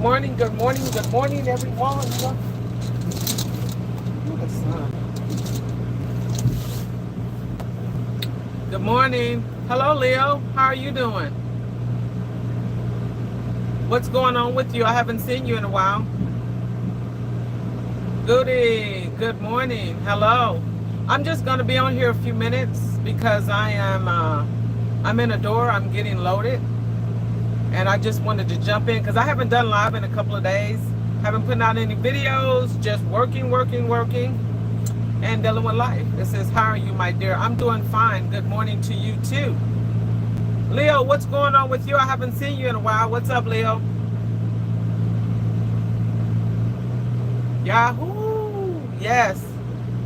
morning, good morning, good morning, everyone. Look at the sun. Good morning. Hello, Leo. How are you doing? What's going on with you? I haven't seen you in a while. Goody. Good morning. Hello. I'm just going to be on here a few minutes because I'm in a door. I'm getting loaded. And I just wanted to jump in because I haven't done live in a couple of days. Haven't put out any videos, just working, and dealing with life. It says, how are you, my dear? I'm doing fine. Good morning to you, too. Leo, what's going on with you? I haven't seen you in a while. What's up, Leo? Yahoo! Yes.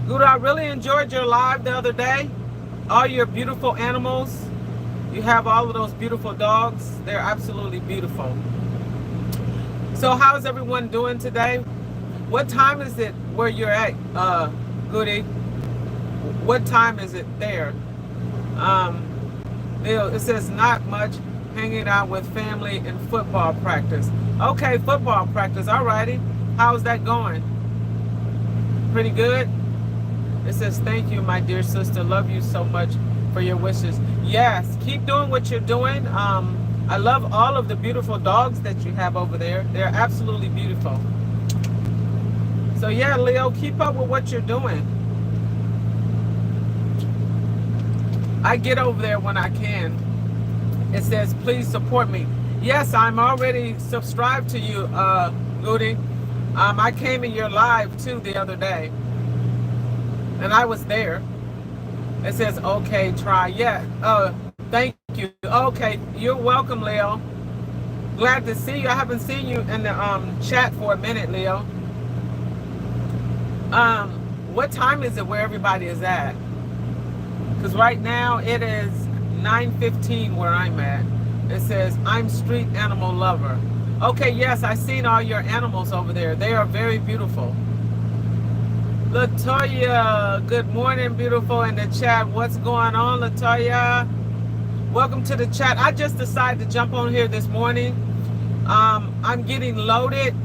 Good, I really enjoyed your live the other day. All your beautiful animals. You have all of those beautiful dogs. They're absolutely beautiful. So how's everyone doing today? What time is it where you're at, Goody? What time is it there? It says not much, hanging out with family and football practice. Okay, football practice, alrighty. How's that going? Pretty good? It says, thank you, my dear sister. Love you so much for your wishes. Yes, keep doing what you're doing. I love all of the beautiful dogs that you have over there. They're absolutely beautiful. So yeah, Leo, keep up with what you're doing. I get over there when I can. It says, please support me. Yes, I'm already subscribed to you, Goody. I came in your live too the other day. And I was there. It says, okay, try. Yeah, thank you. Okay, you're welcome, Leo. Glad to see you. I haven't seen you in the chat for a minute, Leo. What time is it where everybody is at? Because right now it is 9:15 where I'm at. It says, I'm street animal lover. Okay, yes, I've seen all your animals over there. They are very beautiful. Latoya, good morning, beautiful, in the chat. What's going on, Latoya? Welcome to the chat. I just decided to jump on here this morning. I'm getting loaded.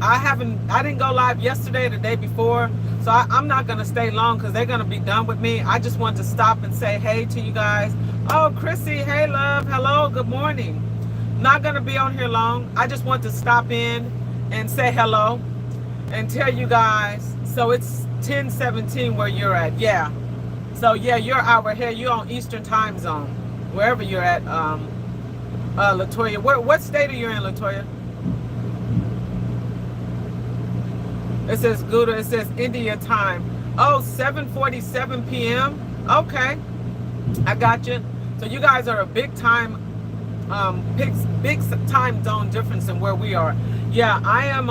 I didn't go live yesterday or the day before, so I'm not going to stay long because they're going to be done with me. I just want to stop and say hey to you guys. Oh, Chrissy, hey, love. Hello, good morning. Not going to be on here long. I just want to stop in and say hello and tell you guys. So it's 10:17 where you're at. Yeah. So yeah, you're hour ahead. You're on Eastern time zone, wherever you're at. Latoya, what state are you in, Latoya? It says Gouda. It says India time. Oh, 7:47 p.m. Okay, I got you. So you guys are a big time zone difference than where we are. Yeah, I am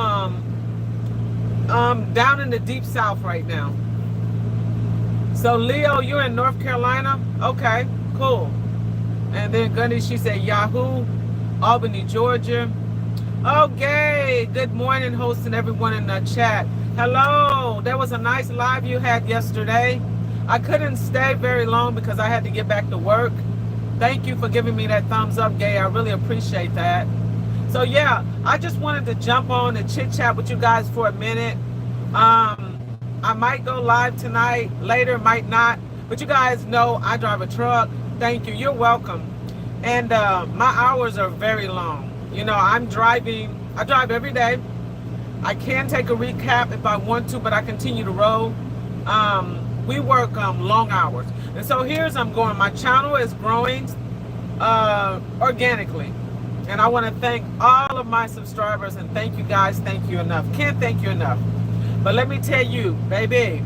down in the deep south right now. So Leo, you're in North Carolina? Okay, cool. And then Gunny, she said Yahoo, Albany, Georgia. Okay, good morning, hosting everyone in the chat. Hello, there was a nice live you had yesterday. I couldn't stay very long because I had to get back to work. Thank you for giving me that thumbs up, Gay. I really appreciate that. So yeah, I just wanted to jump on and chit chat with you guys for a minute. I might go live tonight, later might not, but you guys know I drive a truck. Thank you, you're welcome. And my hours are very long. You know, I drive every day. I can take a recap if I want to, but I continue to roll. We work long hours. And so here's I'm going. My channel is growing organically. And I want to thank all of my subscribers and thank you guys. Thank you enough. Can't thank you enough. But let me tell you, baby,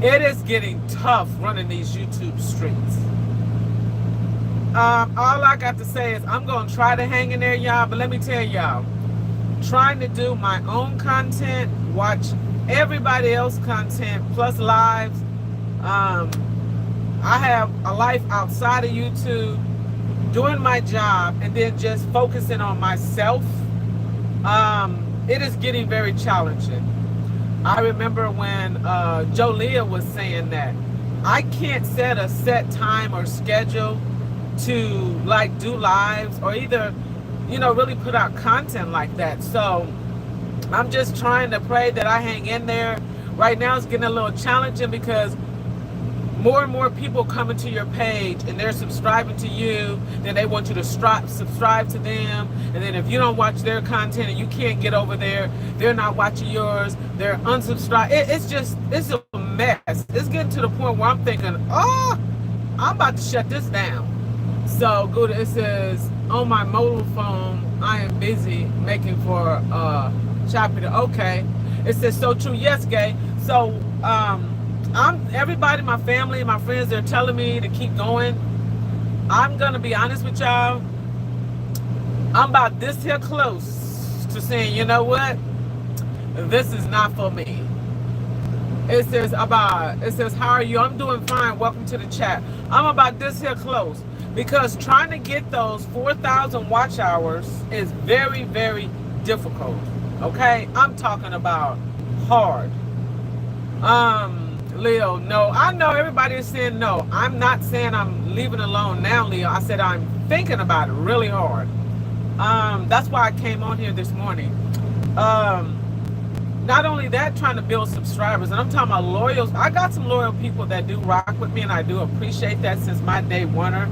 it is getting tough running these YouTube streets. All I got to say is I'm going to try to hang in there, y'all. But let me tell y'all, trying to do my own content, watch everybody else's content, plus lives. I have a life outside of YouTube, doing my job, and then just focusing on myself. It is getting very challenging. I remember when Jolia was saying that I can't set a set time or schedule to like do lives or either you know, really put out content like that. So I'm just trying to pray that I hang in there. Right now it's getting a little challenging because more and more people coming to your page and they're subscribing to you, then they want you to subscribe to them, and then if you don't watch their content and you can't get over there, they're not watching yours, they're unsubscribed. It's a mess. It's getting to the point where I'm thinking, oh, I'm about to shut this down. So good. It says on my mobile phone, I am busy making for shopping. Okay. It says so true. Yes, Gay. So everybody, my family, my friends, they're telling me to keep going. I'm gonna be honest with y'all. I'm about this here close to saying, you know what? This is not for me. It says, how are you? I'm doing fine. Welcome to the chat. I'm about this here close because trying to get those 4,000 watch hours is very, very difficult. Okay? I'm talking about hard. Leo, no. I know everybody is saying no. I'm not saying I'm leaving alone now, Leo. I said I'm thinking about it really hard. That's why I came on here this morning. Not only that, trying to build subscribers, and I'm talking about loyals. I got some loyal people that do rock with me, and I do appreciate that since my day oneer.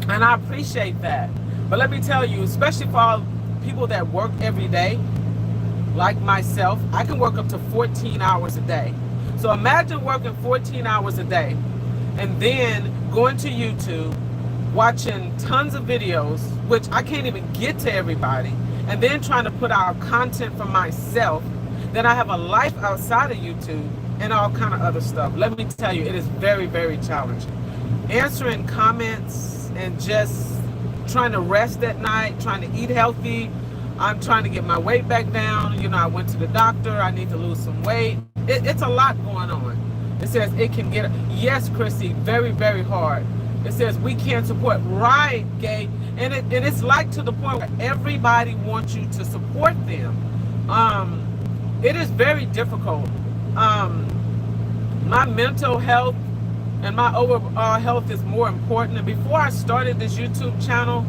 And I appreciate that. But let me tell you, especially for all people that work every day, like myself, I can work up to 14 hours a day. So imagine working 14 hours a day and then going to YouTube, watching tons of videos, which I can't even get to everybody, and then trying to put out content for myself. Then I have a life outside of YouTube and all kind of other stuff. Let me tell you, it is very, very challenging. Answering comments and just trying to rest at night, trying to eat healthy. I'm trying to get my weight back down. You know, I went to the doctor. I need to lose some weight. It's a lot going on. It says it can get, yes, Chrissy, very, very hard. It says we can't support, right, Gay. And it's like to the point where everybody wants you to support them. It is very difficult. My mental health and my overall health is more important. And before I started this YouTube channel,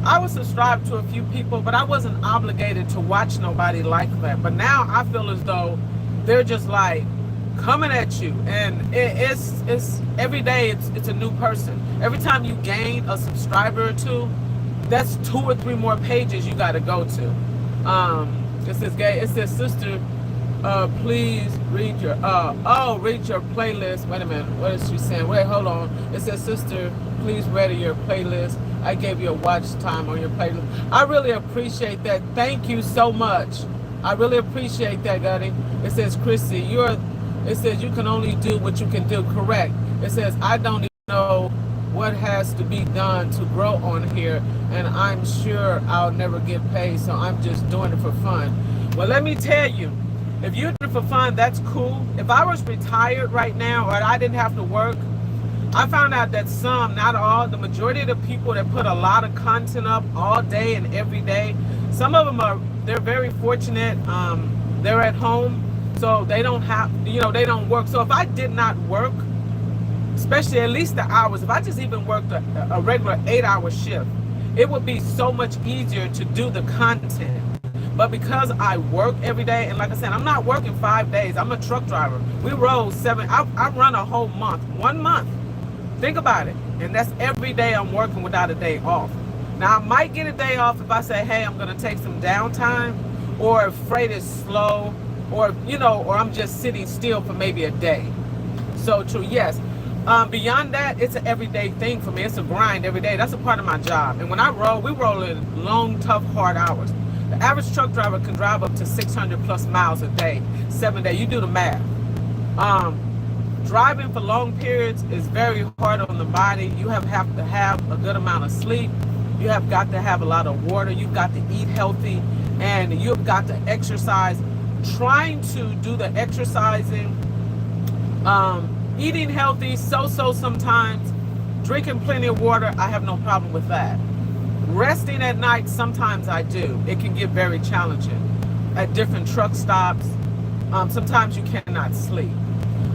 I was subscribed to a few people, but I wasn't obligated to watch nobody like that. But now I feel as though they're just like coming at you, and it's every day it's a new person. Every time you gain a subscriber or two, that's 2 or 3 more pages you got to go to. It says, Gay, it says, sister, please read your read your playlist. Wait a minute, what is she saying? Wait, hold on. It says, sister, please read your playlist. I gave you a watch time on your playlist. I really appreciate that. Thank you so much. I really appreciate that, Gutty. It says, Chrissy, it says you can only do what you can do. Correct. It says, I don't even know what has to be done to grow on here, and I'm sure I'll never get paid, so I'm just doing it for fun. Well, let me tell you, if you're doing it for fun, that's cool. If I was retired right now, or I didn't have to work, I found out that some, not all, the majority of the people that put a lot of content up all day and every day, some of them they're very fortunate. They're at home, so they don't have, they don't work. So if I did not work, especially at least the hours, if I just even worked a regular 8-hour shift, it would be so much easier to do the content. But because I work every day, and like I said, I'm not working 5 days. I'm a truck driver. We roll 7. I run a whole month, 1 month. Think about it. And that's every day I'm working without a day off. Now, I might get a day off if I say, hey, I'm going to take some downtime, or if freight is slow, or, or I'm just sitting still for maybe a day. So true, yes. Beyond that, it's an everyday thing for me. It's a grind every day. That's a part of my job. And when I roll, we roll in long, tough, hard hours. The average truck driver can drive up to 600 plus miles a day, 7 days. You do the math. Driving for long periods is very hard on the body. You have to have a good amount of sleep. You have got to have a lot of water. You've got to eat healthy, and you've got to exercise. Trying to do the exercising, eating healthy, so sometimes, drinking plenty of water, I have no problem with that. Resting at night, sometimes I do. It can get very challenging. At different truck stops, sometimes you cannot sleep.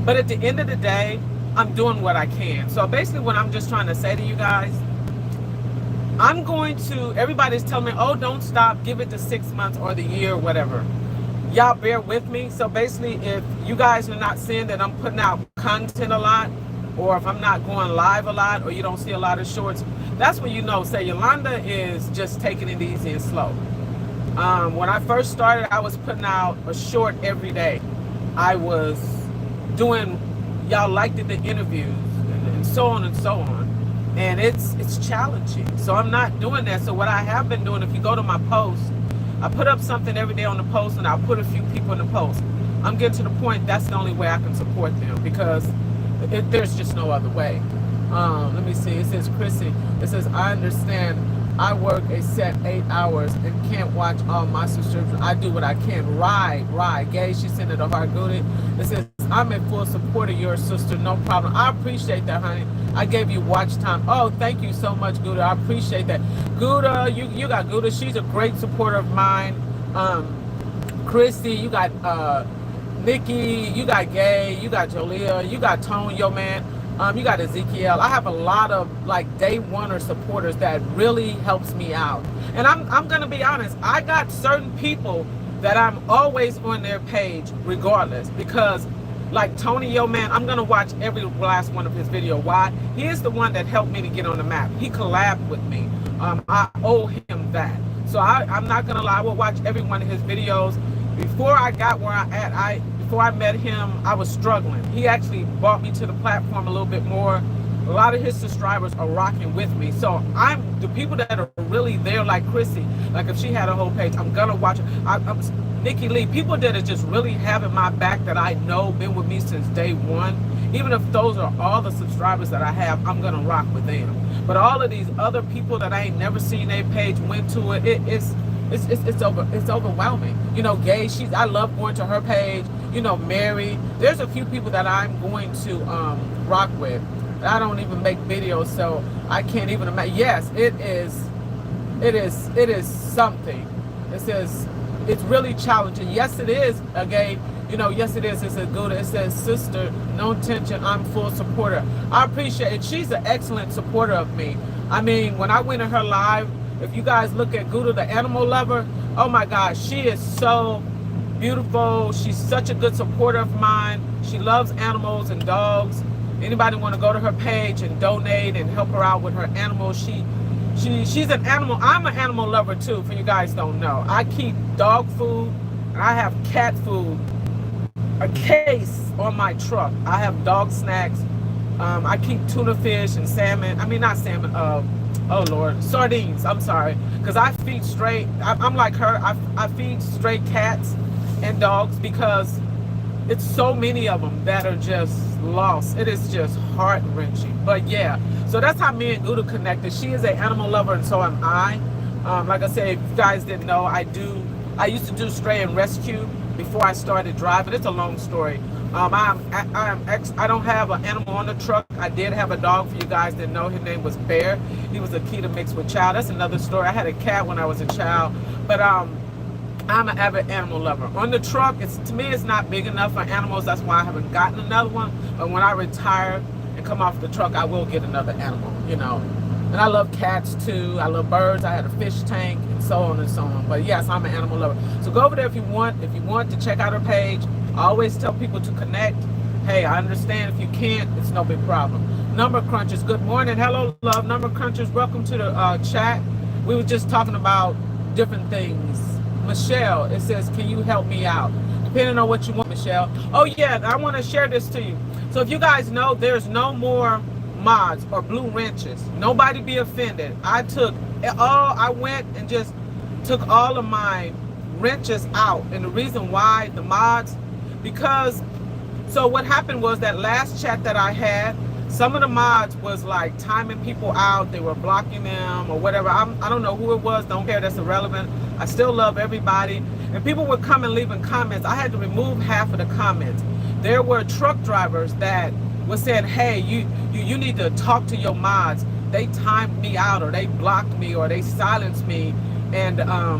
But at the end of the day, I'm doing what I can. So basically what I'm just trying to say to you guys, I'm going to, everybody's telling me, oh, don't stop, give it to 6 months or the year, whatever. Y'all bear with me. So basically, if you guys are not seeing that I'm putting out content a lot, or if I'm not going live a lot, or you don't see a lot of shorts, that's when you know, say, Yolanda is just taking it easy and slow. When I first started, I was putting out a short every day. I was doing, y'all liked it, the interviews, and so on and so on. And it's challenging. So I'm not doing that. So what I have been doing, if you go to my post, I put up something every day on the post, and I'll put a few people in the post. I'm getting to the point, that's the only way I can support them, because there's just no other way. Let me see. It says, Chrissy, it says, I understand I work a set 8 hours and can't watch all my subscriptions. I do what I can. Right. Gay, she sent it a heart. Goody. It says, I'm in full support of your sister. No problem. I appreciate that, honey. I gave you watch time. Oh, thank you so much, Gouda. I appreciate that. Gouda, you got Gouda. She's a great supporter of mine. Christy, you got Nikki, you got Gay, you got Jolia, you got Tone, yo man. You got Ezekiel. I have a lot of like day one or supporters that really helps me out. And I'm gonna be honest, I got certain people that I'm always on their page regardless, because like Tony Yo Man, I'm gonna watch every last one of his video. Why? He is the one that helped me to get on the map. He collabed with me. I owe him that. So I'm not gonna lie, I will watch every one of his videos. Before I got where I'm at, before I met him, I was struggling. He actually brought me to the platform a little bit more. A lot of his subscribers are rocking with me. So I'm the people that are really there, like Chrissy, like if she had a whole page, I'm gonna watch it. Nikki Lee, people that are just really having my back, that I know been with me since day one. Even if those are all the subscribers that I have, I'm gonna rock with them. But all of these other people that I ain't never seen their page, went to it, it's overwhelming. You know, Gay, I love going to her page. You know, Mary, there's a few people that I'm going to rock with. I don't even make videos, so I can't even imagine. Yes, it is something. It says it's really challenging. Yes, it is. Again, you know, yes, it is. It's a good. It says, sister, no tension. I'm full supporter. I appreciate it. She's an excellent supporter of me. I mean, when I went in her live, if you guys look at Gouda, the animal lover, oh my gosh, she is so beautiful. She's such a good supporter of mine. She loves animals and dogs. Anybody want to go to her page and donate and help her out with her animals? She's an animal. I'm an animal lover too, for you guys don't know. I keep dog food, and I have cat food, a case on my truck. I have dog snacks. I keep tuna fish and salmon. I mean, not salmon, oh Lord, sardines, I'm sorry. Because I feed straight, I'm like her, I feed straight cats and dogs, because it's so many of them that are just lost. It is just heart-wrenching. But yeah, so that's how me and Gouda connected. She is an animal lover, and so am I. Like I said, if you guys didn't know, I used to do stray and rescue before I started driving. It's a long story. I don't have an animal on the truck. I did have a dog, for you guys that know. His name was Bear. He was a Akita mixed with child. That's another story. I had a cat when I was a child. But I'm an avid animal lover. On the truck, to me, it's not big enough for animals. That's why I haven't gotten another one. But when I retire and come off the truck, I will get another animal, you know. And I love cats too. I love birds. I had a fish tank, and so on and so on. But yes, I'm an animal lover. So go over there if you want to check out her page. I always tell people to connect. Hey, I understand if you can't, it's no big problem. Number Crunchers, good morning. Hello, love. Number Crunchers, welcome to the chat. We were just talking about different things. Michelle, it says, can you help me out? Depending on what you want, Michelle. Oh yeah, I want to share this to you. So if you guys know, there's no more mods or blue wrenches. Nobody be offended. I went and just took all of my wrenches out. And the reason why the mods, because, so what happened was that last chat that I had, some of the mods was like timing people out. They were blocking them or whatever. I don't know who it was. Don't care. That's irrelevant. I still love everybody. And people would come and leaving comments. I had to remove half of the comments. There were truck drivers that were saying, hey, you need to talk to your mods. They timed me out, or they blocked me, or they silenced me. And I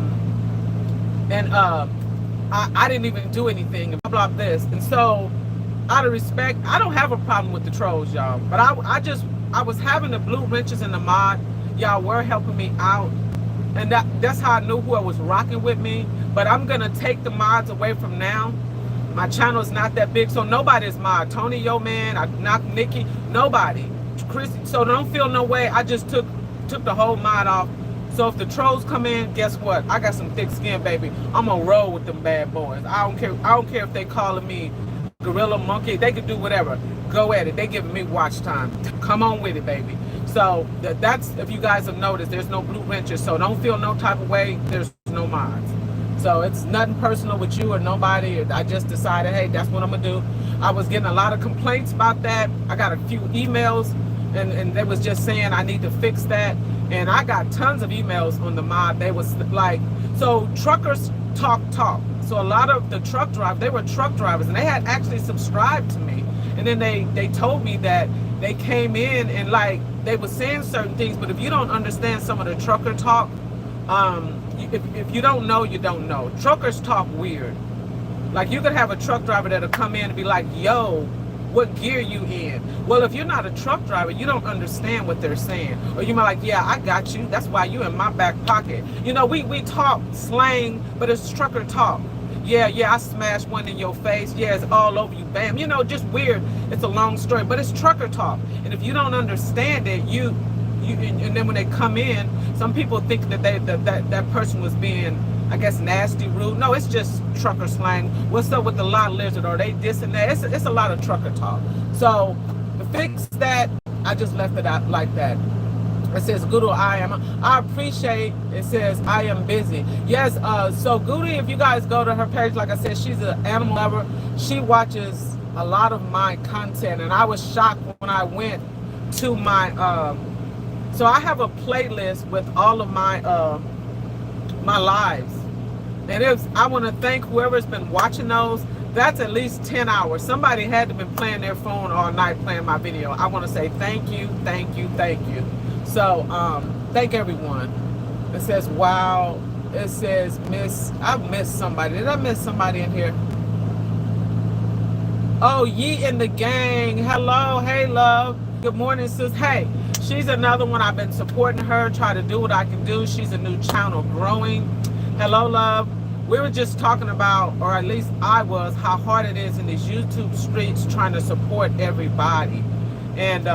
didn't even do anything, and blah, blah, this. And so, out of respect, I don't have a problem with the trolls, y'all. But I was having the blue wrenches in the mod, Y'all were helping me out. And that's how I knew who was rocking with me. But I'm going to take the mods away from now. My channel is not that big, so nobody's mod. Tony Yo Man, I knocked Nikki, nobody. Chris, so don't feel no way. I just took the whole mod off. So if the trolls come in, guess what? I got some thick skin, baby. I'm gonna roll with them bad boys. I don't care if they calling me gorilla monkey. They can do whatever. Go at it. They giving me watch time. Come on with it, baby. So that's, if you guys have noticed, there's no blue wrenches. So don't feel no type of way. There's no mods. So it's nothing personal with you or nobody. I just decided, hey, that's what I'm gonna do. I was getting a lot of complaints about that. I got a few emails, and they was just saying I need to fix that. And I got tons of emails on the mod. They was like, so truckers talk. So a lot of the truck drivers, they were truck drivers, and they had actually subscribed to me. And then they told me that they came in and like they were saying certain things, but if you don't understand some of the trucker talk, if you don't know, you don't know. Truckers talk weird. Like you could have a truck driver that'll come in and be like, yo, what gear you in? Well, if you're not a truck driver, you don't understand what they're saying. Or you might like, yeah, I got you. That's why you in my back pocket. You know, we talk slang, but it's trucker talk. Yeah, I smashed one in your face. Yeah, it's all over you, bam. You know, just weird. It's a long story, but it's trucker talk. And if you don't understand it, and then when they come in, some people think that that person was being, I guess, nasty, rude. No, it's just trucker slang. What's up with the lot lizard? Are they this and that? It's a lot of trucker talk. So to fix that, I just left it out like that. It says, Gudu, I appreciate, it says, I am busy. Yes, so Goody, if you guys go to her page, like I said, she's an animal lover. She watches a lot of my content, and I was shocked when I went to my, so I have a playlist with all of my, my lives. And I want to thank whoever's been watching those. That's at least 10 hours. Somebody had to been playing their phone all night playing my video. I want to say thank you. So, thank everyone. It says, wow. It says, I missed somebody. Did I miss somebody in here? Oh, Ye in the Gang. Hello. Hey, love. Good morning, sis. Hey, she's another one. I've been supporting her, try to do what I can do. She's a new channel growing. Hello, love. We were just talking about, or at least I was, how hard it is in these YouTube streets trying to support everybody. And,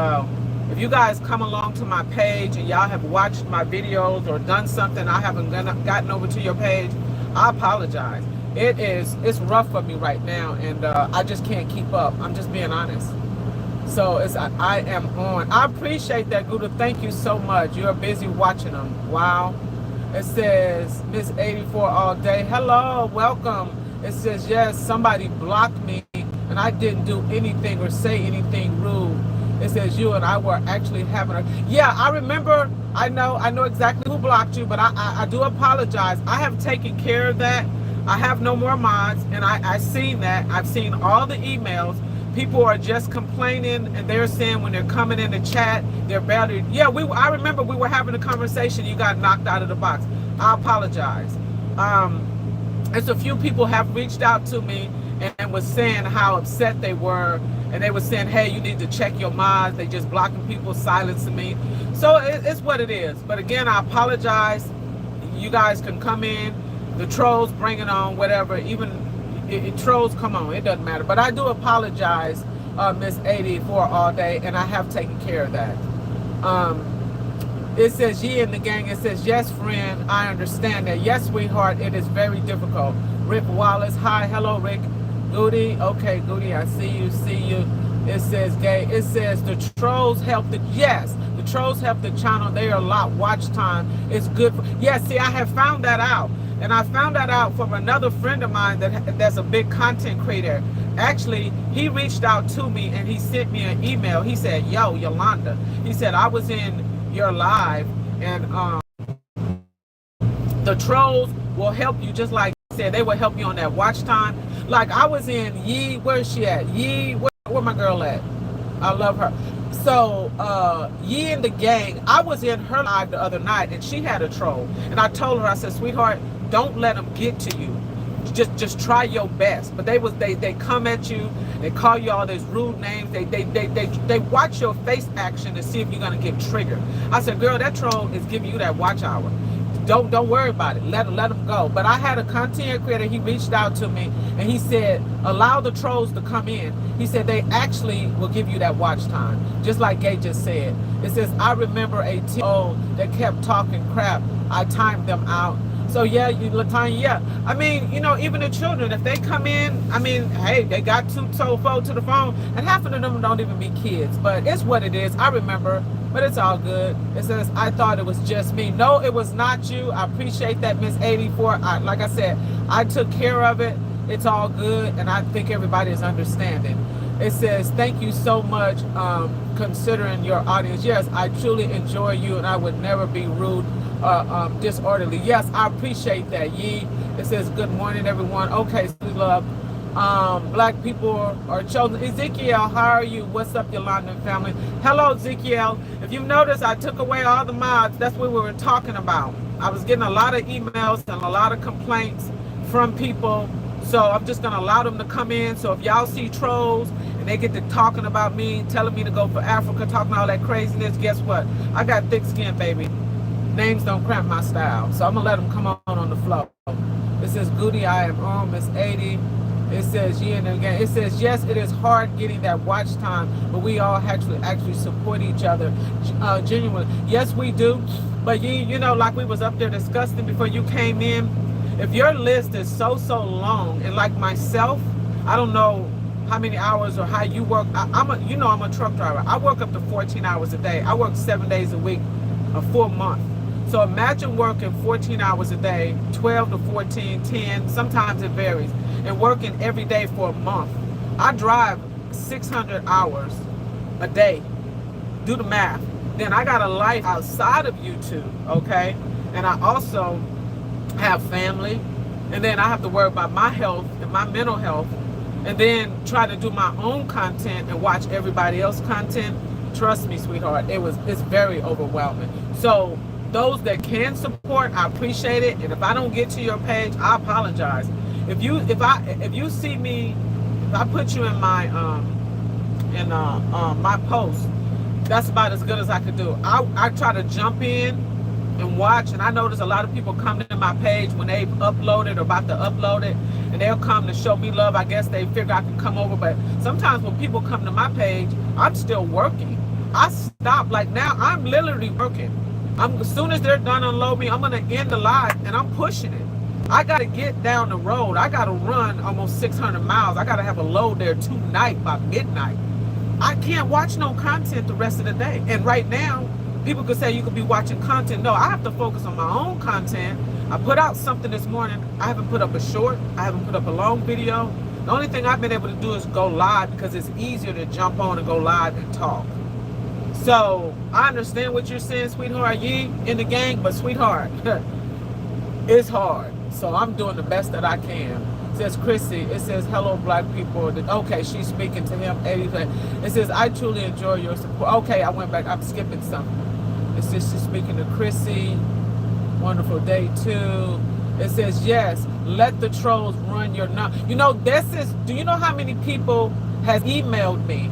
if you guys come along to my page and y'all have watched my videos or done something I haven't gotten over to your page, I apologize. It's rough for me right now, and I just can't keep up. I'm just being honest. So I am on. I appreciate that, Gouda. Thank you so much. You're busy watching them. Wow. It says Miss 84 all day. Hello, welcome. It says, yes, somebody blocked me and I didn't do anything or say anything rude. It says you and I were actually having a, yeah, I remember, I know exactly who blocked you, but I do apologize. I have taken care of that. I have no more mods, and I seen that. I've seen all the emails. People are just complaining, and they're saying when they're coming in the chat, they're barely, yeah, I remember we were having a conversation, you got knocked out of the box. I apologize. There's a few people have reached out to me and was saying how upset they were, and they were saying, hey, you need to check your mods. They just blocking people, silencing me. So it's what it is. But again, I apologize. You guys can come in. The trolls, bring it on, whatever. Even trolls, come on. It doesn't matter. But I do apologize, Miss 84 all day, and I have taken care of that. It says, Ye in the Gang. It says, yes, friend, I understand that. Yes, sweetheart, it is very difficult. Rick Wallace, hi, hello, Rick. Goody, okay, Goody, I see you. It says, gay. It says, the trolls help the, yes, the trolls help the channel. They are a lot. Watch time is good. Yeah, see, I have found that out. And I found that out from another friend of mine that's a big content creator. Actually, he reached out to me and he sent me an email. He said, yo, Yolanda, he said, I was in your live, and the trolls will help you, just like I said, they will help you on that watch time. Like I was in Ye, where's she at? Ye, where my girl at? I love her. So Ye in the Gang, I was in her live the other night, and she had a troll, and I told her, I said, sweetheart, don't let them get to you. just try your best. But they come at you, they call you all these rude names. They watch your face action to see if you're gonna get triggered. I said, girl, that troll is giving you that watch hour. Don't worry about it. Let them go. But I had a content creator. He reached out to me and he said, allow the trolls to come in. He said they actually will give you that watch time, just like Gay just said. It says, I remember a TO that kept talking crap. I timed them out. So yeah, Latanya, yeah. I mean, you know, even the children, if they come in, I mean, hey, they got two phone to the phone, and half of them don't even be kids. But it's what it is. I remember, but it's all good. It says, I thought it was just me. No, it was not you. I appreciate that, Miss 84. Like I said, I took care of it. It's all good, and I think everybody is understanding. It says, thank you so much, considering your audience. Yes, I truly enjoy you, and I would never be rude, disorderly. Yes, I appreciate that, Yee. It says, good morning, everyone. Okay, sweet love. Black people are chosen. Ezekiel, how are you? What's up, your London family? Hello, Ezekiel. If you've noticed, I took away all the mods. That's what we were talking about. I was getting a lot of emails and a lot of complaints from people. So I'm just going to allow them to come in. So if y'all see trolls and they get to talking about me, telling me to go for Africa, talking all that craziness, guess what? I got thick skin, baby. Names don't cramp my style. So I'm going to let them come on the floor. It says, Goody, I am on, Miss 80. It says, yeah, and again, it says, yes, it is hard getting that watch time, but we all actually support each other genuinely. Yes, we do. But you know, like we was up there discussing before you came in, if your list is so long, and like myself, I don't know how many hours or how you work. I'm a truck driver. I work up to 14 hours a day. I work 7 days a week, a full month. So imagine working 14 hours a day, 12 to 14, 10, sometimes it varies, and working every day for a month. I drive 600 hours a day. Do the math. Then I got a life outside of YouTube, okay? And I also have family, and then I have to worry about my health and my mental health, and then try to do my own content and watch everybody else's content. Trust me, sweetheart, it's very overwhelming. So those that can support, I appreciate it. And if I don't get to your page, I apologize. If you see me, if I put you in my my post, that's about as good as I could do. I try to jump in and watch, and I notice a lot of people come to my page when they've uploaded or about to upload it, and they'll come to show me love. I guess they figure I can come over, but sometimes when people come to my page, I'm still working. I stop, like now, I'm literally working. As soon as they're done unload me, I'm gonna end the live, and I'm pushing it. I gotta get down the road. I gotta run almost 600 miles. I gotta have a load there tonight by midnight. I can't watch no content the rest of the day. And right now, people could say you could be watching content. No, I have to focus on my own content. I put out something this morning. I haven't put up a short. I haven't put up a long video. The only thing I've been able to do is go live, because it's easier to jump on and go live and talk. So I understand what you're saying, sweetheart. You in the gang, but sweetheart, it's hard. So I'm doing the best that I can. It says Chrissy. It says, hello, black people. Okay, she's speaking to him. It says, I truly enjoy your support. Okay, I went back. I'm skipping something. It says she's speaking to Chrissy. Wonderful day too. It says, yes, let the trolls run your You know, do you know how many people has emailed me?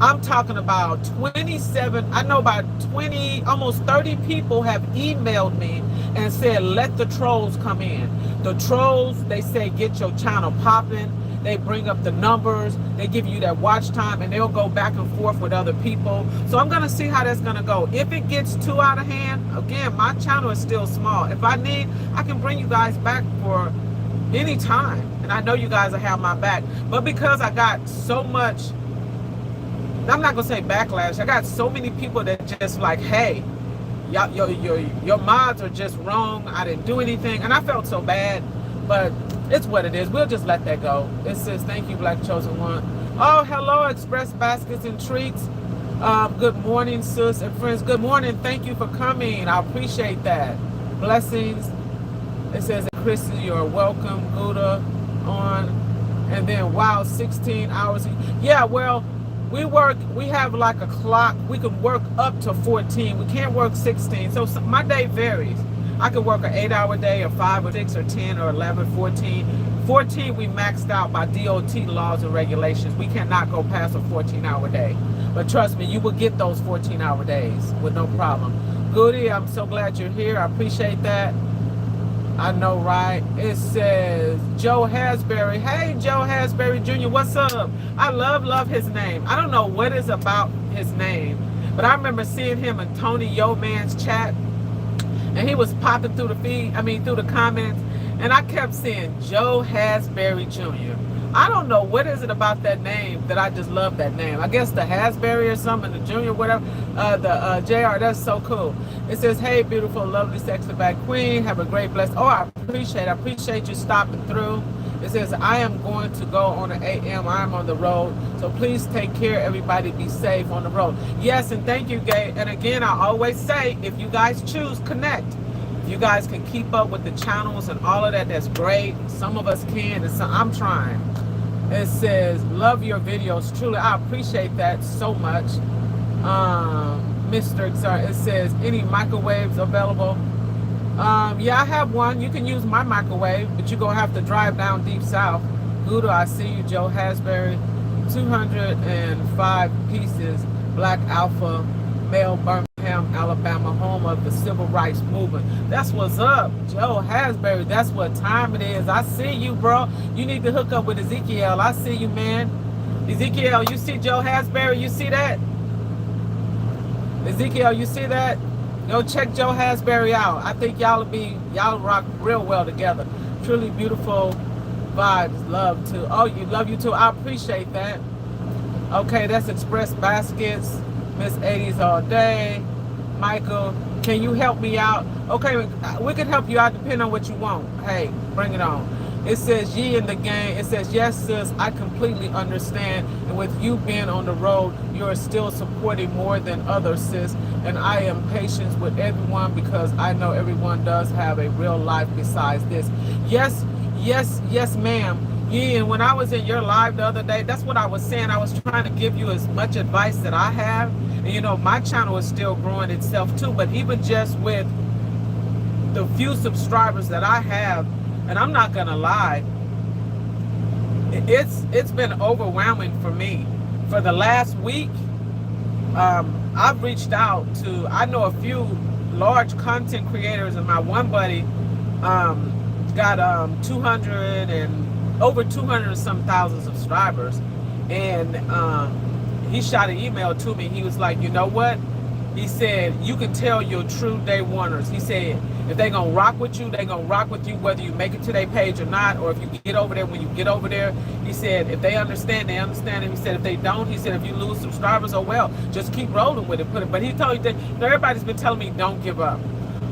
I'm talking about 27, I know about 20, almost 30 people have emailed me and said, let the trolls come in. The trolls, they say, get your channel popping. They bring up the numbers. They give you that watch time, and they'll go back and forth with other people. So I'm going to see how that's going to go. If it gets too out of hand, again, my channel is still small. If I need, I can bring you guys back for any time. And I know you guys will have my back. But because I got so much, I'm not going to say backlash. I got so many people that just like, hey, your mods are just wrong. I didn't do anything. And I felt so bad. But it's what it is. We'll just let that go. It says, thank you, Black Chosen One. Oh, hello, Express Baskets and Treats. Good morning, sis and friends. Good morning. Thank you for coming. I appreciate that. Blessings. It says, Chrissy, you're welcome. Gouda on. And then, wow, 16 hours. Yeah, well, we have like a clock. We can work up to 14. We can't work 16. So my day varies. I could work an 8-hour day, or 5 or 6 or 10 or 11, 14. 14, we maxed out by DOT laws and regulations. We cannot go past a 14-hour day. But trust me, you will get those 14-hour days with no problem. Goody, I'm so glad you're here. I appreciate that. I know, right? It says Joe Hasbury. Hey, Joe Hasbury Jr., what's up? I love his name. I don't know what is about his name, but I remember seeing him in Tony Yo Man's chat, and he was popping through the feed, through the comments, and I kept seeing Joe Hasbury Jr. I don't know what is it about that name that I just love that name. I guess the Hasbury or something, the Junior, whatever, the JR, that's so cool. It says, hey, beautiful, lovely, sexy black queen. Have a great, blessed. Oh, I appreciate you stopping through. It says, I am going to go on an AM. I'm on the road. So please take care, everybody. Be safe on the road. Yes, and thank you, Gay. And again, I always say, if you guys choose, connect. If you guys can keep up with the channels and all of that, that's great. Some of us can, and some, I'm trying. It says, love your videos. Truly, I appreciate that so much. It says, any microwaves available? Yeah, I have one. You can use my microwave, but you're going to have to drive down deep south. Gouda, I see you, Joe Hasbury. 205 pieces, Black Alpha, male, Birmingham, Alabama, home of the Civil Rights Movement. That's what's up, Joe Hasbury. That's what time it is. I see you, bro. You need to hook up with Ezekiel. I see you, man. Ezekiel, you see Joe Hasbury? You see that? Ezekiel, you see that? Go check Joe Hasbury out. I think y'all rock real well together. Truly beautiful vibes. Love too. Oh, love you too. I appreciate that. Okay, that's Express Baskets. Miss 80s all day. Michael, can you help me out? Okay, we can help you out depending on what you want. Hey, bring it on. It says, ye in the game. It says, yes, sis, I completely understand. And with you being on the road, you're still supporting more than others, sis. And I am patient with everyone because I know everyone does have a real life besides this. Yes, ma'am. Yeah, and when I was in your live the other day, that's what I was saying. I was trying to give you as much advice that I have. And, you know, my channel is still growing itself too. But even just with the few subscribers that I have, and I'm not going to lie, it's been overwhelming for me. For the last week, I've reached out to, I know a few large content creators, and my one buddy got over 200 and some thousand subscribers, and he shot an email to me. He was like, you know what? He said, you can tell your true day oneers. He said, if they gonna rock with you, they gonna rock with you whether you make it to their page or not, or if you get over there. When you get over there, he said, if they understand, they understand. And he said, if they don't, he said, if you lose subscribers, oh well, just keep rolling with it. But he told you that, you know, everybody's been telling me don't give up.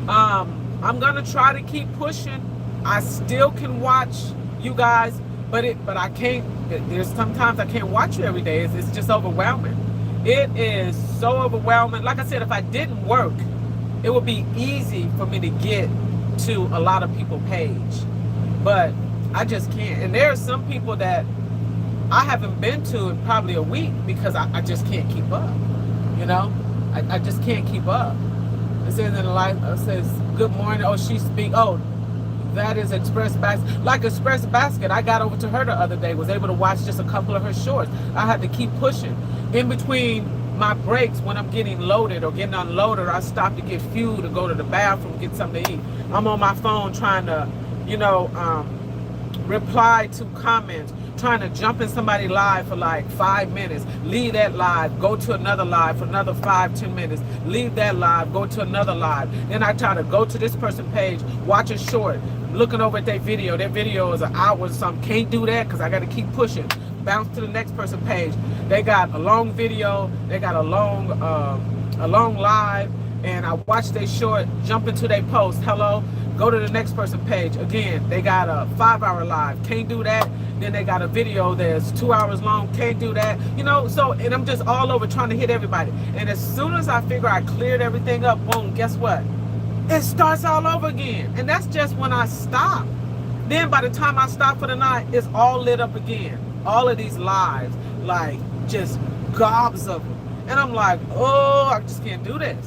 I'm gonna try to keep pushing. I still can watch you guys, but I can't. There's sometimes I can't watch you every day. It's just overwhelming. It is so overwhelming. Like I said, if I didn't work, it would be easy for me to get to a lot of people's page, but I just can't. And there are some people that I haven't been to in probably a week because I just can't keep up. You know, I just can't keep up. It says in the life, it says, good morning. Oh, she speak. Oh, that is Express Basket. Like Express Basket, I got over to her the other day, was able to watch just a couple of her shorts. I had to keep pushing. In between my breaks, when I'm getting loaded or getting unloaded, I stop to get fuel, to go to the bathroom, get something to eat. I'm on my phone trying to, you know, reply to comments, trying to jump in somebody's live for like 5 minutes, leave that live, go to another live for another 5-10 minutes, leave that live, go to another live. Then I try to go to this person's page, watch a short, looking over at their video. Their video is an hour or something. Can't do that because I got to keep pushing. Bounce to the next person's page. They got a long video, they got a long live, and I watch their short, jump into their post, hello, go to the next person's page. Again, they got a 5-hour live, can't do that. Then they got a video that's 2 hours long, can't do that. You know, so, and I'm just all over trying to hit everybody. And as soon as I figure I cleared everything up, boom, guess what? It starts all over again. And that's just when I stop. Then by the time I stop for the night, it's all lit up again. All of these lives, like just gobs of them. And I'm like, oh, I just can't do this.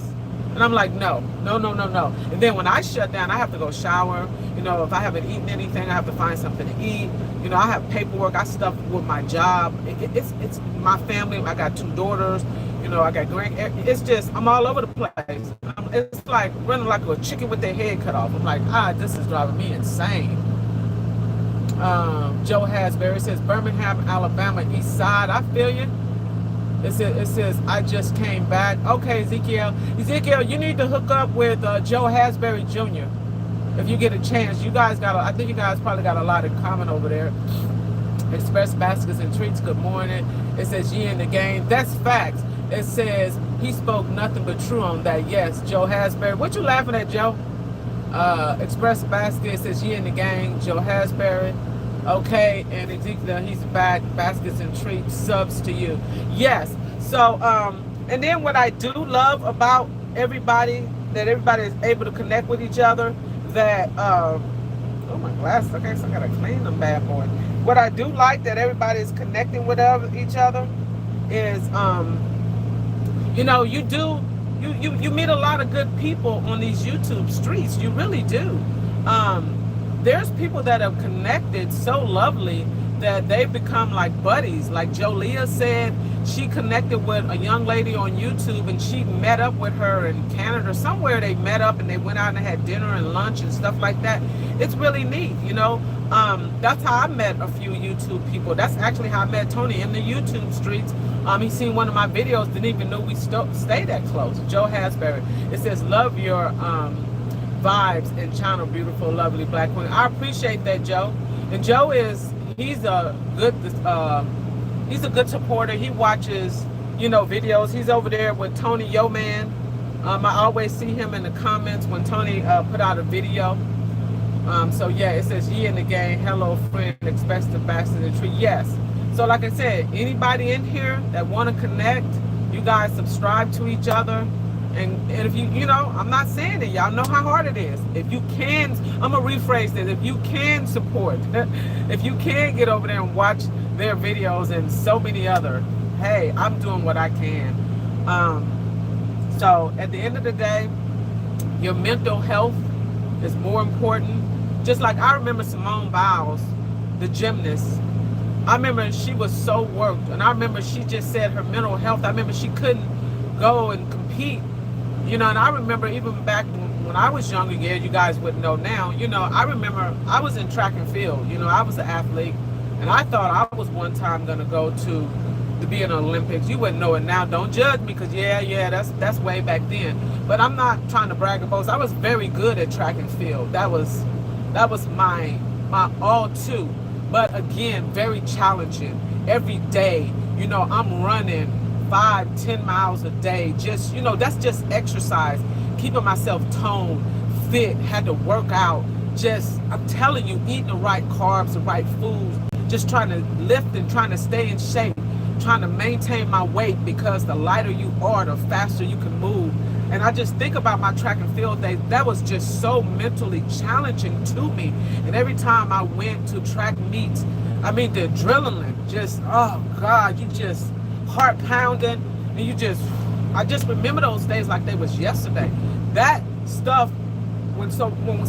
And I'm like, no, no, no, no, no. And then when I shut down, I have to go shower. You know, if I haven't eaten anything, I have to find something to eat. You know, I have paperwork. I stuff with my job. It's my family. I got 2 daughters. You know, I got grand. It's just, I'm all over the place. It's like running like a chicken with their head cut off. I'm like, this is driving me insane. Joe Hasbury says, Birmingham, Alabama, East Side. I feel you. It says, I just came back. Okay, Ezekiel. Ezekiel, you need to hook up with Joe Hasbury Jr. if you get a chance. You guys I think you guys probably got a lot in common over there. Express Baskets and Treats, good morning. It says, ye in the game. That's facts. It says, he spoke nothing but true on that. Yes, Joe Hasbury. What you laughing at, Joe? Express Basket says, ye in the gang. Joe Hasbury. Okay, and Ezekiel, he's back. Baskets and Treats, subs to you. Yes. So, and then what I do love about everybody, that everybody is able to connect with each other, that, oh, my glasses. Okay, so I gotta clean them bad boy. What I do like that everybody is connecting with each other is, you know, you meet a lot of good people on these YouTube streets. You really do. There's people that have connected so lovely that they've become like buddies. Like Jolia said, she connected with a young lady on YouTube, and she met up with her in Canada. Somewhere they met up and they went out and had dinner and lunch and stuff like that. It's really neat, you know. That's how I met a few YouTube people. That's actually how I met Tony, in the YouTube streets. He seen one of my videos, didn't even know we stayed that close. Joe Hasbury. It says, love your vibes and channel, beautiful, lovely black queen. I appreciate that, Joe. And Joe he's a good supporter. He watches, you know, videos. He's over there with Tony Yo Man. I always see him in the comments when Tony put out a video. So yeah, it says, ye in the game, hello friend, expect the bastard and tree. Yes. So like I said, anybody in here that want to connect, you guys subscribe to each other. And if you know, I'm not saying it, y'all know how hard it is. If you can, I'm going to rephrase this. If you can support, if you can get over there and watch their videos and so many other, hey, I'm doing what I can. So at the end of the day, your mental health is more important. Just like I remember Simone Biles, the gymnast. I remember she was so worked, and I remember she just said her mental health. I remember she couldn't go and compete. You know, and I remember even back when I was younger, yeah, you guys wouldn't know now, you know, I remember I was in track and field, you know, I was an athlete, and I thought I was one time going to go to be in the Olympics. You wouldn't know it now. Don't judge me, because yeah, that's way back then. But I'm not trying to brag or boast. I was very good at track and field. That was my all too. But again, very challenging. Every day, you know, I'm running 5-10 miles a day, just, you know, that's just exercise, keeping myself toned, fit, had to work out, just, I'm telling you, eating the right carbs, the right foods, just trying to lift and trying to stay in shape, trying to maintain my weight, because the lighter you are, the faster you can move. And I just think about my track and field days. That was just so mentally challenging to me. And every time I went to track meets, I mean, the adrenaline, just, oh God, you just, heart pounding, and I just remember those days like they was yesterday. That stuff, when Simone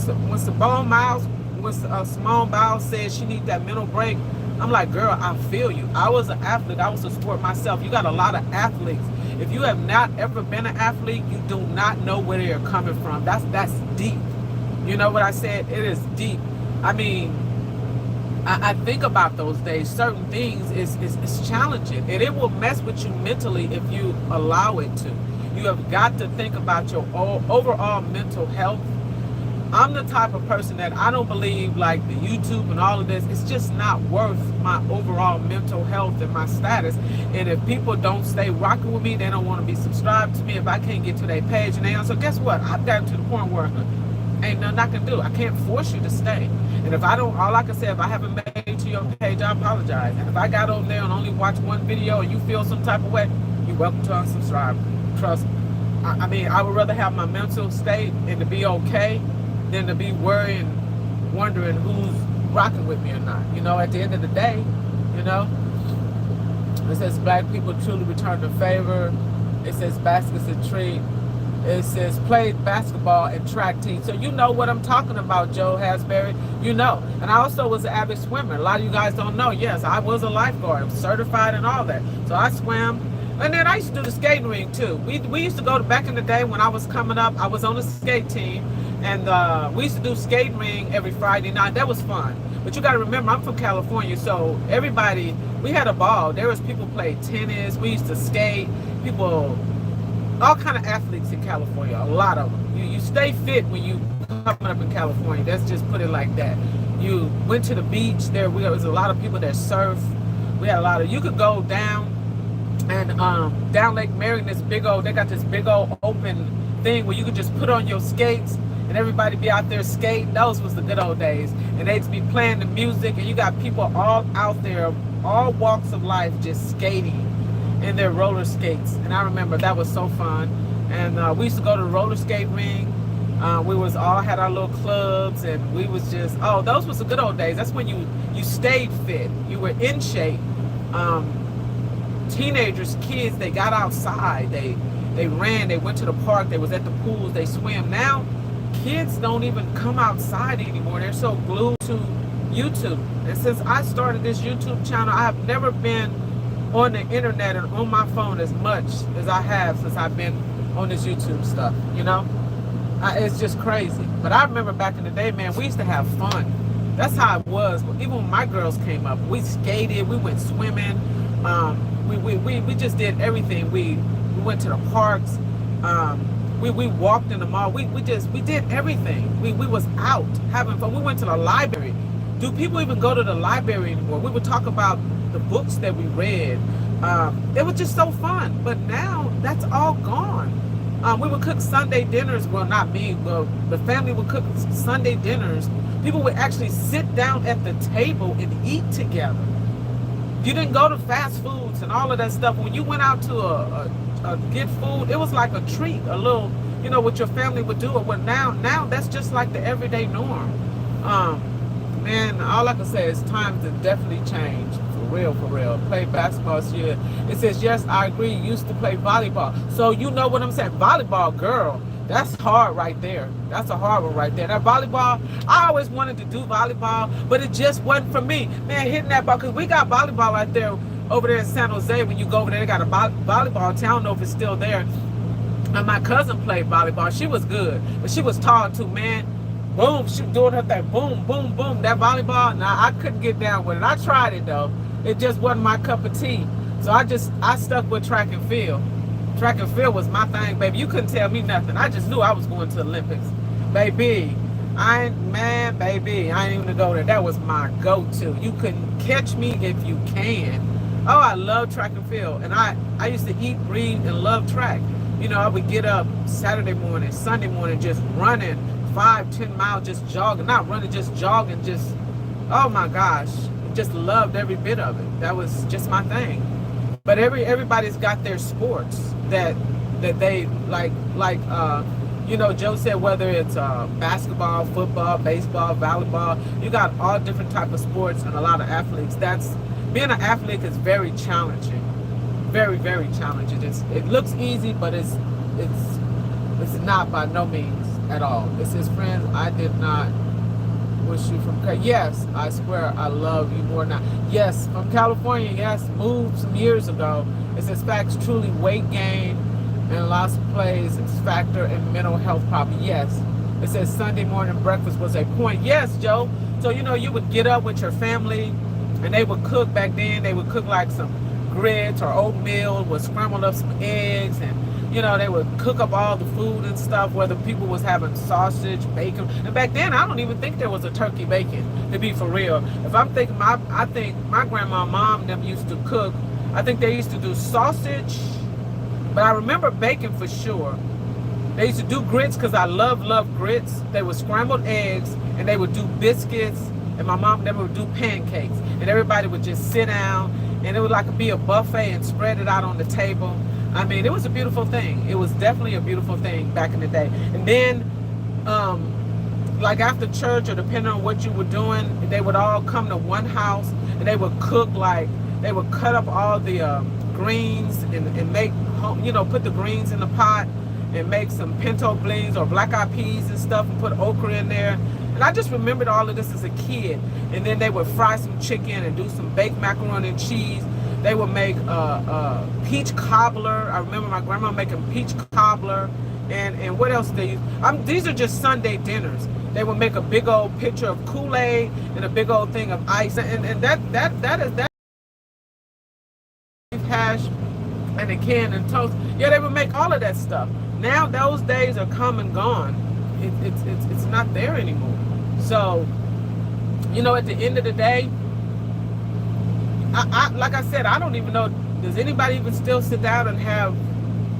Biles said she need that mental break, I'm like, girl, I feel you. I was an athlete. I was a sport myself. You got a lot of athletes. If you have not ever been an athlete, you do not know where they're coming from. That's deep. You know what I said? It is deep. I mean, I think about those days. Certain things is challenging, and it will mess with you mentally if you allow it to. You have got to think about your overall mental health. I'm the type of person that I don't believe like the YouTube and all of this. It's just not worth my overall mental health and my status. And if people don't stay rocking with me, they don't want to be subscribed to me. If I can't get to their page and they don't, so guess what? I've gotten to the point where ain't nothing I can do. I can't force you to stay. And if I don't, all I can say, if I haven't made it to your page, I apologize. And if I got on there and only watch one video and you feel some type of way, you're welcome to unsubscribe. Trust me. I mean, I would rather have my mental state and to be okay than to be worrying, wondering who's rocking with me or not. You know, at the end of the day, you know, it says black people truly return the favor. It says baskets and treat. It says played basketball and track team. So you know what I'm talking about, Joe Hasbury. You know. And I also was an avid swimmer. A lot of you guys don't know. Yes, I was a lifeguard, certified and all that. So I swam. And then I used to do the skating ring too. We used to go to, back in the day when I was coming up, I was on the skate team. And we used to do skating ring every Friday night. That was fun. But you got to remember, I'm from California. So everybody, we had a ball. There was people played tennis. We used to skate. People... all kind of athletes in California, a lot of them. You stay fit when you coming up in California. Let's just put it like that. You went to the beach. There was a lot of people that surf. We had a lot of. You could go down and down Lake Marion. This big old. They got this big old open thing where you could just put on your skates and everybody be out there skating. Those was the good old days. And they'd be playing the music, and you got people all out there, all walks of life, just skating in their roller skates. And I remember that was so fun. And we used to go to the roller skate ring. We was all had our little clubs, and we was just, oh, those was the good old days. That's when you stayed fit. You were in shape. Teenagers, kids, they got outside. They ran, they went to the park, they was at the pools, they swim. Now kids don't even come outside anymore. They're so glued to YouTube. And since I started this YouTube channel, I have never been on the internet and on my phone as much as I have since I've been on this YouTube stuff, you know? It's just crazy. But I remember back in the day, man, we used to have fun. That's how it was. Even when my girls came up, we skated, we went swimming, we just did everything. We went to the parks, we walked in the mall, we did everything. We was out having fun. We went to the library. Do people even go to the library anymore? We would talk about the books that we read. It was just so fun. But now that's all gone. We would cook Sunday dinners. Well, not me, but the family would cook Sunday dinners. People would actually sit down at the table and eat together. You didn't go to fast foods and all of that stuff. When you went out to get food, it was like a treat, a little, you know, what your family would do. But now that's just like the everyday norm. Man, all I can say is times have definitely changed. For real. Play basketball this year. It says, yes, I agree. Used to play volleyball. So you know what I'm saying. Volleyball, girl, that's hard right there. That's a hard one right there. That volleyball, I always wanted to do volleyball, but it just wasn't for me. Man, hitting that ball, because we got volleyball right there over there in San Jose. When you go over there, they got a volleyball town. I don't know if it's still there. And my cousin played volleyball. She was good, but she was tall too, man. Boom, she was doing her thing. Boom, boom, boom. That volleyball, nah, I couldn't get down with it. I tried it, though. It just wasn't my cup of tea. So I stuck with track and field. Track and field was my thing, baby. You couldn't tell me nothing. I just knew I was going to the Olympics. Baby, I ain't even to go there. That was my go-to. You couldn't catch me if you can. Oh, I love track and field. And I used to eat, breathe, and love track. You know, I would get up Saturday morning, Sunday morning, just running 5-10 miles, just jogging. Not running, just jogging. Just, oh my gosh. Just loved every bit of it. That was just my thing. But everybody's got their sports that they like you know, Joe said, whether it's basketball, football, baseball, volleyball, you got all different type of sports and a lot of athletes. Being an athlete is very challenging. Very, very challenging. It looks easy, but it's not by no means at all. It says, friends, I did not wish you from, yes, I swear I love you more now. Yes, from California, yes, moved some years ago. It says, facts, truly weight gain and loss of plays, factor in mental health problem. Yes. It says Sunday morning breakfast was a point. Yes, Joe. So, you know, you would get up with your family and they would cook back then. They would cook like some grits or oatmeal, would scramble up some eggs, and you know, they would cook up all the food and stuff, whether people was having sausage, bacon. And back then, I don't even think there was a turkey bacon, to be for real. If I'm thinking, I think my grandma, mom, them used to cook. I think they used to do sausage, but I remember bacon for sure. They used to do grits because I love grits. They would scrambled eggs, and they would do biscuits, and my mom never would do pancakes. And everybody would just sit down, and it would like be a buffet and spread it out on the table. I mean, it was a beautiful thing. It was definitely a beautiful thing back in the day. And then, like after church or depending on what you were doing, they would all come to one house and they would cook, like, they would cut up all the greens and make, you know, put the greens in the pot and make some pinto beans or black eyed peas and stuff and put okra in there. And I just remembered all of this as a kid. And then they would fry some chicken and do some baked macaroni and cheese. They would make peach cobbler. I remember my grandma making peach cobbler. And what else they use? These are just Sunday dinners. They would make a big old pitcher of Kool-Aid and a big old thing of ice. And that is hash and a can and toast. Yeah, they would make all of that stuff. Now those days are come and gone. It's not there anymore. So, you know, at the end of the day, I like I said, I don't even know, does anybody even still sit down and have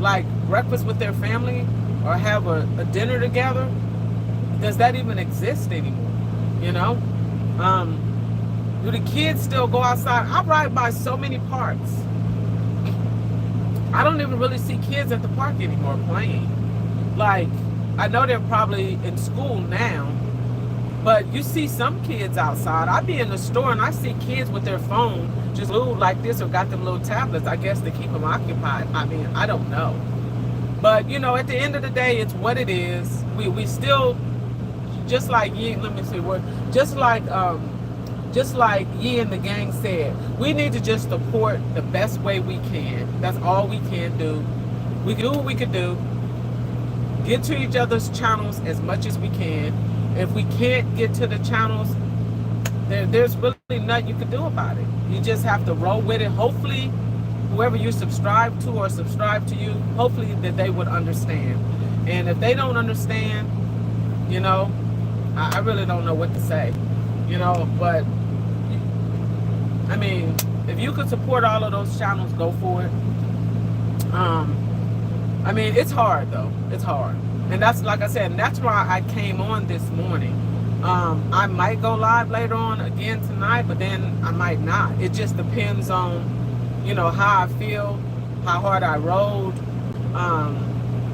like breakfast with their family or have a dinner together? Does that even exist anymore? You know? Do the kids still go outside? I ride by so many parks. I don't even really see kids at the park anymore playing. Like, I know they're probably in school now, but you see some kids outside. I be in the store and I see kids with their phone just glued like this or got them little tablets, I guess, to keep them occupied. I mean, I don't know. But, you know, at the end of the day, it's what it is. We still, just like Ye, let me see what, just like Ye and the gang said, we need to just support the best way we can. That's all we can do. We can do what we can do. Get to each other's channels as much as we can. If we can't get to the channels, there's really nothing you can do about it. You just have to roll with it. Hopefully, whoever you subscribe to or subscribe to you, hopefully that they would understand. And if they don't understand, you know, I really don't know what to say. You know, but I mean, if you could support all of those channels, go for it. I mean, it's hard though. It's hard. And that's, like I said, and that's why I came on this morning. I might go live later on again tonight, but then I might not. It just depends on, you know, how I feel, how hard I rode.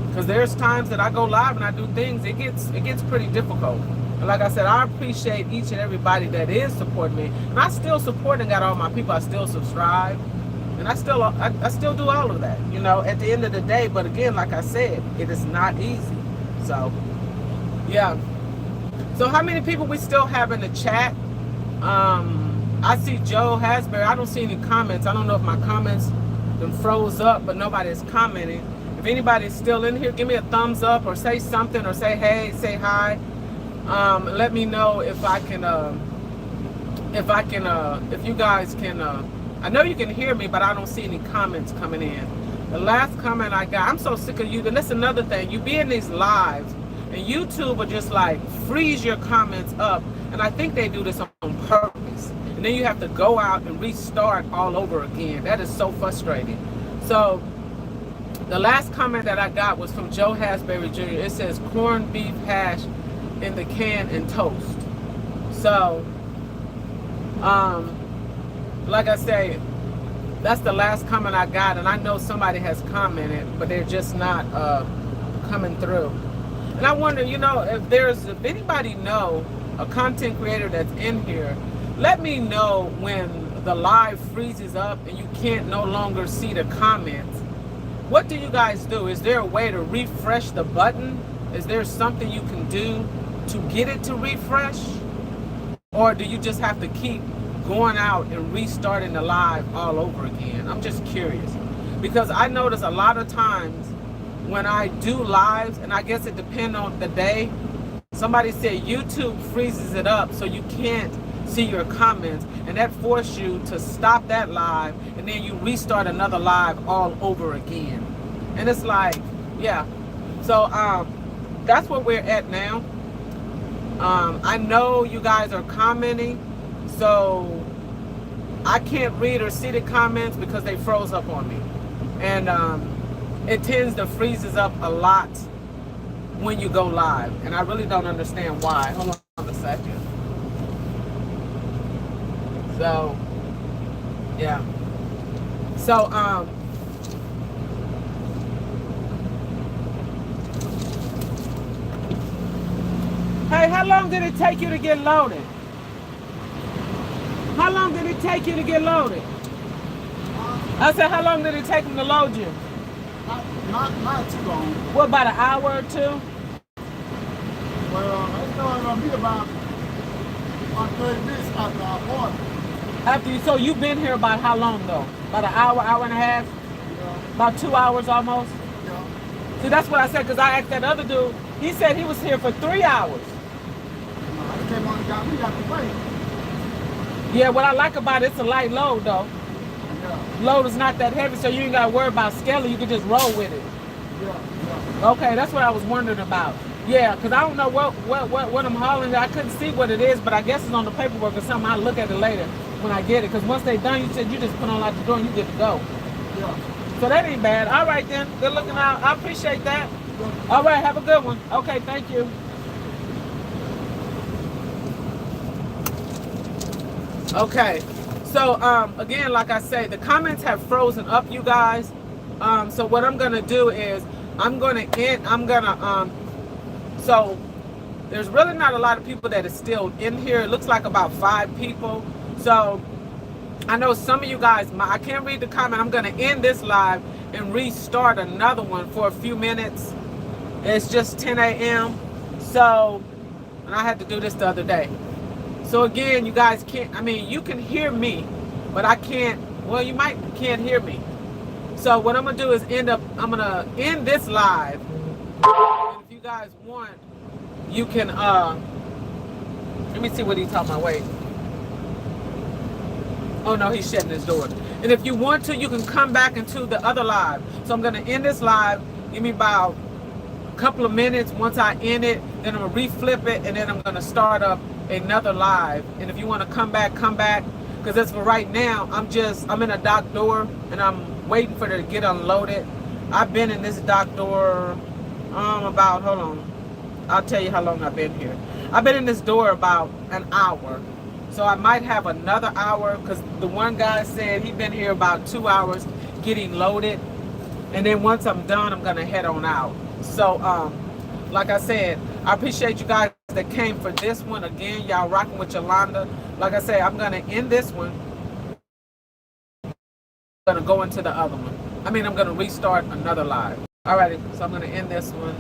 Because there's times that I go live and I do things, it gets pretty difficult. And like I said, I appreciate each and everybody that is supporting me. And I still support and got all my people. I still subscribe. And I still do all of that, you know, at the end of the day. But again, like I said, it is not easy. So, yeah. So how many people we still have in the chat? I see Joe Hasbury. I don't see any comments. I don't know if my comments been froze up, but nobody's commenting. If anybody's still in here, give me a thumbs up or say something or say hey, say hi. Let me know if I can, if you guys can, I know you can hear me, but I don't see any comments coming in. The last comment I got, I'm so sick of you. And that's another thing. You be in these lives, and YouTube will just like freeze your comments up. And I think they do this on purpose. And then you have to go out and restart all over again. That is so frustrating. So the last comment that I got was from Joe Hasbury Jr. It says corned beef hash in the can and toast. So, like I say, that's the last comment I got, and I know somebody has commented, but they're just not coming through. And I wonder, you know, if anybody know a content creator that's in here, let me know when the live freezes up and you can't no longer see the comments. What do you guys do? Is there a way to refresh the button? Is there something you can do to get it to refresh? Or do you just have to keep going out and restarting the live all over again? I'm just curious, because I notice a lot of times when I do lives, and I guess it depends on the day, somebody said YouTube freezes it up so you can't see your comments, and that forces you to stop that live and then you restart another live all over again. And it's like, yeah. So that's where we're at now. I know you guys are commenting, so I can't read or see the comments because they froze up on me. And it tends to freezes up a lot when you go live. And I really don't understand why. Hold on a second. So, yeah. So, hey, how long did it take you to get loaded? How long did it take you to get loaded? I said, how long did it take them to load you? Not too long. What, about an hour or two? Well, it's going to be about 30 minutes after our party. After you, so you've been here about how long though? About an hour, hour and a half? Yeah. About 2 hours almost? Yeah. See, that's what I said, because I asked that other dude. He said he was here for 3 hours. He came on and got me out the way. Yeah, what I like about it, it's a light load though. Yeah. Load is not that heavy, so you ain't got to worry about scaling. You can just roll with it. Yeah. Okay, that's what I was wondering about. Yeah, because I don't know what I'm hauling. I couldn't see what it is, but I guess it's on the paperwork or something. I'll look at it later when I get it. Because once they're done, you said you just put on out the door and you get to go. Yeah. So that ain't bad. All right then. Good looking out. I appreciate that. Yeah. All right, have a good one. Okay, thank you. Okay. So again, like I say, the comments have frozen up, you guys. So what I'm gonna do is so there's really not a lot of people that is still in here. It looks like about 5 people. So I know some of you guys, I can't read the comment. I'm gonna end this live and restart another one for a few minutes. It's just 10 a.m. So, and I had to do this the other day. So again, you guys can't, you can hear me, but I can't, well, you can't hear me. So what I'm gonna do is I'm gonna end this live. And if you guys want, you can, let me see what he's talking about, wait. Oh no, he's shutting his door. And if you want to, you can come back into the other live. So I'm gonna end this live, give me about a couple of minutes. Once I end it, then I'm gonna reflip it, and then I'm gonna start up another live. And if you wanna come back, because as for right now, I'm in a dock door, and I'm waiting for it to get unloaded. I've been in this dock door, about, hold on. I'll tell you how long I've been here. I've been in this door about an hour. So I might have another hour, because the one guy said he'd been here about 2 hours getting loaded. And then once I'm done, I'm gonna head on out. So like I said, I appreciate you guys that came for this one. Again, y'all rocking with Yolanda. Like I said, I'm gonna end this one. I'm gonna go into the other one. I'm gonna restart another live. Alrighty, so I'm gonna end this one.